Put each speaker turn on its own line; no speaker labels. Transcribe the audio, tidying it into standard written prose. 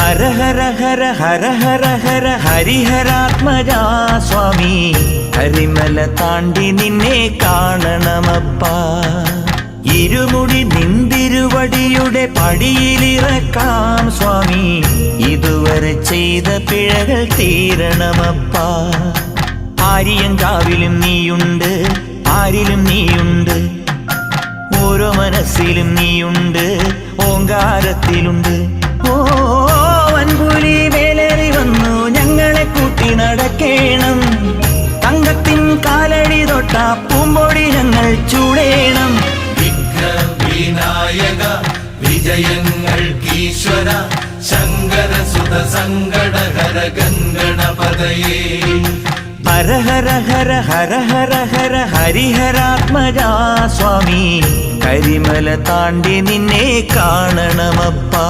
ഹര ഹര ഹര ഹര ഹര ഹര ഹരിഹരാത്മജാ സ്വാമി, കരിമല താണ്ടി നിന്നെ കാണണമപ്പാ. ഇരുമുടി നിന്തിരുവടിയുടെ പടിയിലിറക്കാം സ്വാമി, ഇതുവരെ ചെയ്ത പിഴകൾ തീരണമപ്പാ. ആര്യങ്കാവിലും നീയുണ്ട്, ആരിലും നീയുണ്ട്, ഓരോ മനസ്സിലും നീയുണ്ട്, ഓങ്കാരത്തിലുണ്ട്. ഓ വൻപുലി മേലേറി വന്നു ഞങ്ങളെ കൂട്ടി നടക്കേണം, തങ്കത്തിൻ കാലടി തൊട്ട പൂമ്പൊടി ഞങ്ങൾ ചൂടേണം.
വിഘ്നവിനായക വിജയങ്ങൾക്കീശ്വര ശങ്കര സുത സങ്കടഹര ഗംഗണപതയേ.
ഹര ഹര ഹര ഹര ഹര ഹര ഹരിഹരാത്മജാ സ്വാമി, കരിമല താണ്ടി നിന്നെ കാണണമപ്പാ.